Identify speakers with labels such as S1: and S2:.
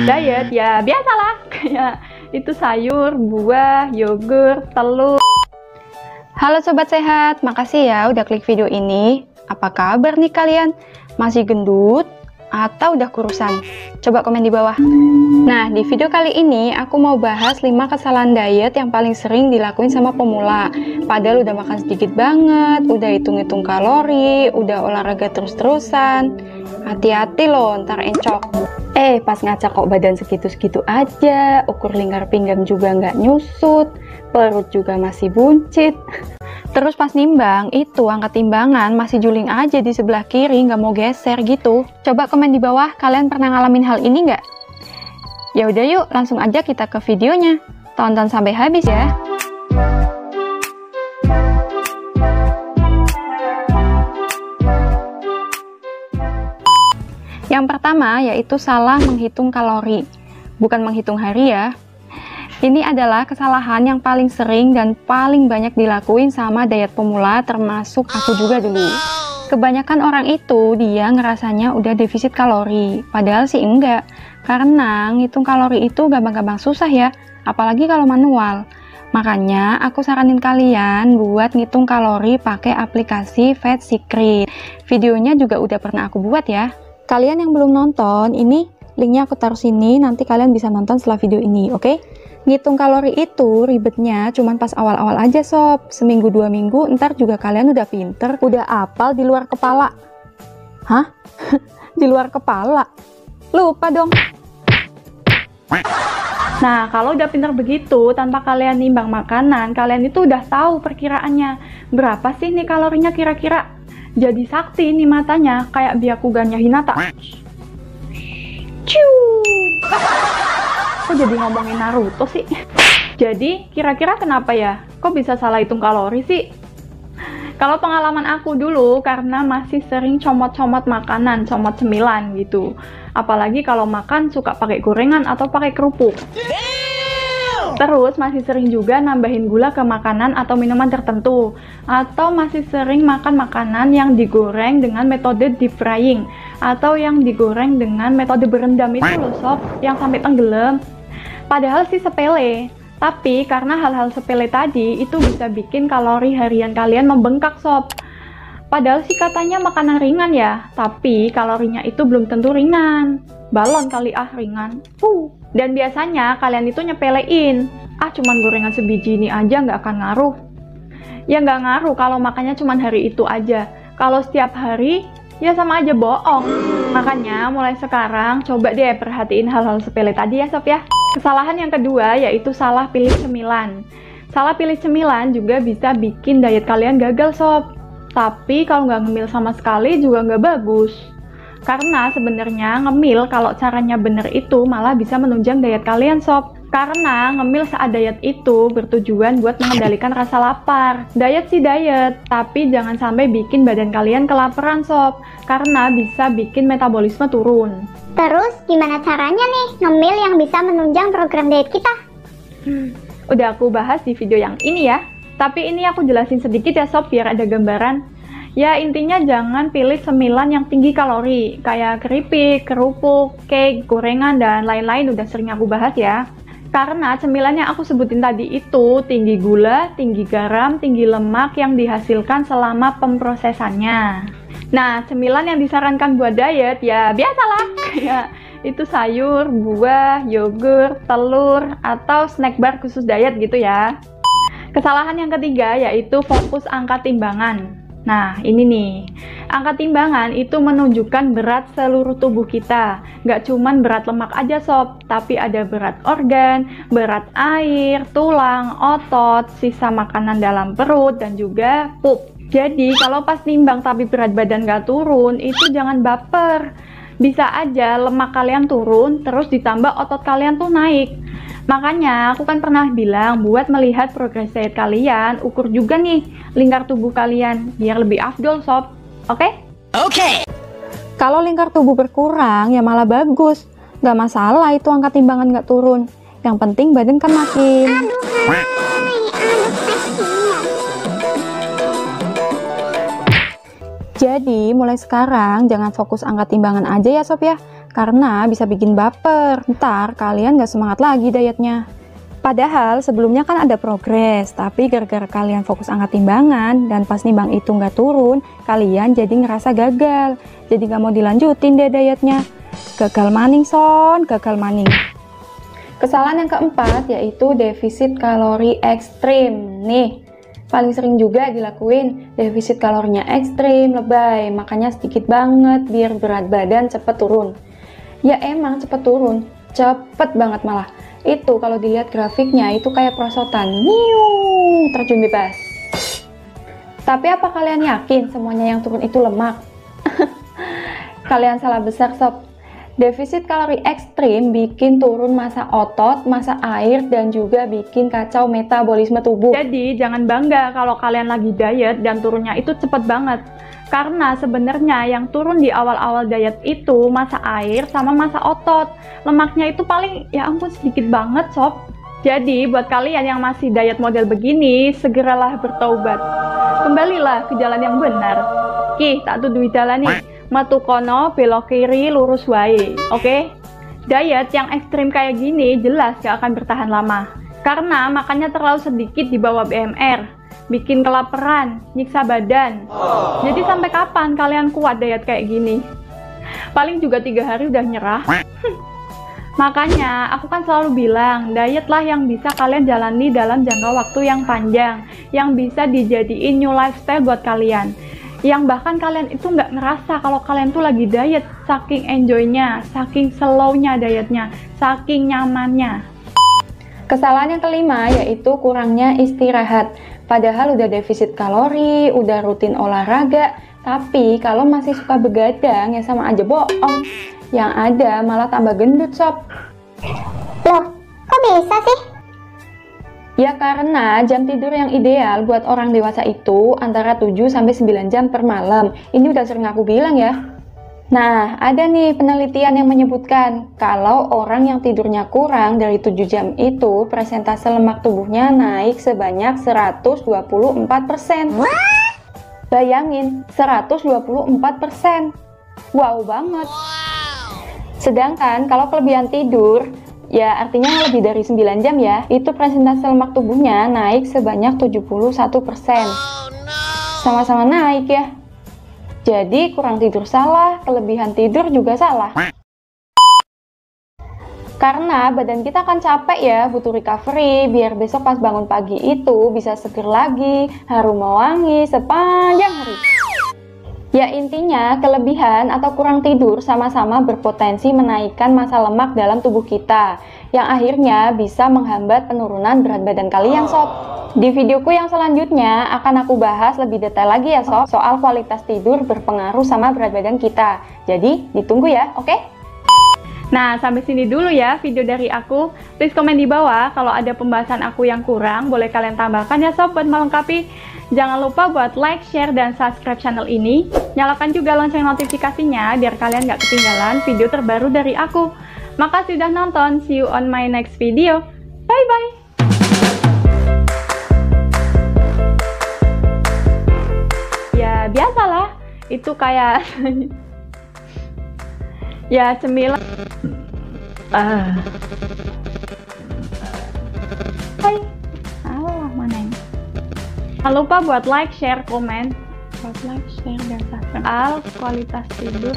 S1: diet ya biasalah kayak itu sayur, buah, yogurt, telur.
S2: Halo sobat sehat, makasih ya udah klik video ini. Apa kabar nih kalian? Masih gendut atau udah kurusan? Coba komen di bawah. Nah, di video kali ini aku mau bahas 5 kesalahan diet yang paling sering dilakuin sama pemula. Padahal udah makan sedikit banget, udah hitung-hitung kalori, udah olahraga terus-terusan. Hati-hati loh, ntar encok. Pas ngacak kok badan segitu-segitu aja, ukur lingkar pinggang juga nggak nyusut, perut juga masih buncit. Terus pas nimbang, itu angka timbangan masih juling aja di sebelah kiri, nggak mau geser gitu. Coba komen di bawah, kalian pernah ngalamin hal ini nggak? Ya udah yuk, langsung aja kita ke videonya. Tonton sampai habis ya. Yang pertama yaitu salah menghitung kalori. Bukan menghitung hari ya. Ini adalah kesalahan yang paling sering dan paling banyak dilakuin sama diet pemula, termasuk aku juga dulu. Kebanyakan orang itu dia ngerasanya udah defisit kalori, padahal sih enggak. Karena ngitung kalori itu gampang-gampang susah ya, apalagi kalau manual. Makanya aku saranin kalian buat ngitung kalori pakai aplikasi Fat Secret. Videonya juga udah pernah aku buat ya. Kalian yang belum nonton, ini linknya aku taruh sini, nanti kalian bisa nonton setelah video ini, oke? Ngitung kalori itu ribetnya cuman pas awal-awal aja sob. Seminggu 2 minggu ntar juga kalian udah pinter, udah apal di luar kepala. Hah? Di luar kepala? Lupa dong.
S1: Nah, kalau udah pinter begitu, tanpa kalian nimbang makanan, kalian itu udah tahu perkiraannya. Berapa sih nih kalorinya kira-kira? Jadi sakti nih matanya, kayak Byakuganya Hinata. Ciu. Kok jadi ngomongin Naruto sih? Jadi, kira-kira kenapa ya? Kok bisa salah hitung kalori sih? Kalau pengalaman aku dulu, karena masih sering comot-comot makanan, comot cemilan gitu. Apalagi kalau makan suka pakai gorengan atau pakai kerupuk. Terus masih sering juga nambahin gula ke makanan atau minuman tertentu. Atau masih sering makan makanan yang digoreng dengan metode deep frying. Atau yang digoreng dengan metode berendam itu loh sob, yang sampai tenggelam. Padahal sih sepele. Tapi karena hal-hal sepele tadi itu bisa bikin kalori harian kalian membengkak sob. Padahal sih katanya makanan ringan ya, tapi kalorinya itu belum tentu ringan. Balon kali ringan. Dan biasanya kalian itu nyepelein. Cuman gorengan sebiji ini aja nggak akan ngaruh. Ya nggak ngaruh kalau makannya cuman hari itu aja. Kalau setiap hari, ya sama aja bohong. Makanya mulai sekarang coba deh perhatiin hal-hal sepele tadi ya sob ya. Kesalahan yang kedua yaitu salah pilih cemilan. Salah pilih cemilan juga bisa bikin diet kalian gagal sob. Tapi kalau nggak ngemil sama sekali juga nggak bagus. Karena sebenarnya ngemil kalau caranya bener itu malah bisa menunjang diet kalian sob. Karena ngemil saat diet itu bertujuan buat mengendalikan rasa lapar. Diet sih diet, tapi jangan sampai bikin badan kalian kelaparan sob. Karena bisa bikin metabolisme turun.
S3: Terus gimana caranya nih ngemil yang bisa menunjang program diet kita?
S1: Udah aku bahas di video yang ini ya. Tapi ini aku jelasin sedikit ya sob biar ada gambaran. Ya intinya jangan pilih cemilan yang tinggi kalori, kayak keripik, kerupuk, cake, gorengan, dan lain-lain udah sering aku bahas ya. Karena cemilan yang aku sebutin tadi itu tinggi gula, tinggi garam, tinggi lemak yang dihasilkan selama pemprosesannya. Nah, cemilan yang disarankan buat diet ya biasalah, kayak itu sayur, buah, yogurt, telur, atau snack bar khusus diet gitu ya. Kesalahan yang ketiga yaitu fokus angka timbangan. Nah, ini nih, angka timbangan itu menunjukkan berat seluruh tubuh kita. Nggak cuman berat lemak aja sob, tapi ada berat organ, berat air, tulang, otot, sisa makanan dalam perut, dan juga pup. Jadi, kalau pas nimbang tapi berat badan nggak turun, itu jangan baper. Bisa aja lemak kalian turun, terus ditambah otot kalian tuh naik. Makanya aku kan pernah bilang buat melihat progres diet kalian, ukur juga nih lingkar tubuh kalian biar lebih afdol sob. Oke?
S2: Oke. Kalau lingkar tubuh berkurang ya malah bagus. Gak masalah itu angka timbangan gak turun. Yang penting badan kan makin. Jadi mulai sekarang jangan fokus angka timbangan aja ya sob ya. karena bisa bikin baper. Ntar kalian gak semangat lagi dietnya. Padahal sebelumnya kan ada progres, tapi gara-gara kalian fokus angkat timbangan dan pas nimbang itu nggak turun, kalian jadi ngerasa gagal. Jadi nggak mau dilanjutin deh dietnya. Gagal maning son, gagal maning. Kesalahan yang keempat yaitu defisit kalori ekstrim. Nih, paling sering juga dilakuin defisit kalorinya ekstrim, lebay, makanya sedikit banget biar berat badan cepet turun. Ya emang cepet turun, cepet banget malah. Itu kalau dilihat grafiknya itu kayak perosotan, terjun bebas. Tapi apa kalian yakin semuanya yang turun itu lemak? Kalian salah besar sob. Defisit kalori ekstrim bikin turun massa otot, massa air, dan juga bikin kacau metabolisme tubuh.
S1: Jadi jangan bangga kalau kalian lagi diet dan turunnya itu cepet banget. Karena sebenarnya yang turun di awal-awal diet itu massa air sama massa otot. Lemaknya itu paling ya ampun sedikit banget sob. Jadi buat kalian yang masih diet model begini, segeralah bertaubat. Kembalilah ke jalan yang benar. Ki, tak tuduh jalan nih. Metu kono, belok kiri, lurus wae. Oke? Diet yang ekstrim kayak gini jelas gak akan bertahan lama. Karena makannya terlalu sedikit di bawah BMR. Bikin kelaparan, nyiksa badan. Jadi sampai kapan kalian kuat diet kayak gini? Paling juga 3 hari udah nyerah. Makanya aku kan selalu bilang, diet lah yang bisa kalian jalani dalam jangka waktu yang panjang, yang bisa dijadiin new lifestyle buat kalian. Yang bahkan kalian itu nggak ngerasa kalau kalian tuh lagi diet, saking enjoynya, saking slownya dietnya, saking nyamannya.
S2: Kesalahan yang kelima yaitu kurangnya istirahat. Padahal udah defisit kalori, udah rutin olahraga, tapi kalau masih suka begadang ya sama aja bohong. Yang ada malah tambah gendut sob.
S3: Loh, kok bisa sih?
S2: Ya karena jam tidur yang ideal buat orang dewasa itu antara 7-9 jam per malam. Ini udah sering aku bilang ya. Nah, ada nih penelitian yang menyebutkan kalau orang yang tidurnya kurang dari 7 jam itu persentase lemak tubuhnya naik sebanyak 124%. Bayangin, 124%. Wow banget. Sedangkan kalau kelebihan tidur, ya artinya lebih dari 9 jam ya, itu persentase lemak tubuhnya naik sebanyak 71%. Sama-sama naik ya. Jadi kurang tidur salah, kelebihan tidur juga salah. Karena badan kita kan capek ya, butuh recovery, biar besok pas bangun pagi itu bisa seger lagi, harum mewangi sepanjang hari. Ya intinya, kelebihan atau kurang tidur sama-sama berpotensi menaikkan massa lemak dalam tubuh kita, yang akhirnya bisa menghambat penurunan berat badan kalian sob. Di videoku yang selanjutnya akan aku bahas lebih detail lagi ya sob, soal kualitas tidur berpengaruh sama berat badan kita. Jadi ditunggu ya, oke?
S1: Nah, sampai sini dulu ya video dari aku. Please komen di bawah kalau ada pembahasan aku yang kurang, boleh kalian tambahkan ya sob buat melengkapi. Jangan lupa buat like, share, dan subscribe channel ini. Nyalakan juga lonceng notifikasinya biar kalian gak ketinggalan video terbaru dari aku. Makasih udah nonton, see you on my next video. Bye-bye! Ya biasalah, itu kayak ya cemilan. Hai, mana ini? Jangan lupa buat like, share, komen, buat like, share, dan subscribe. Kualitas tidur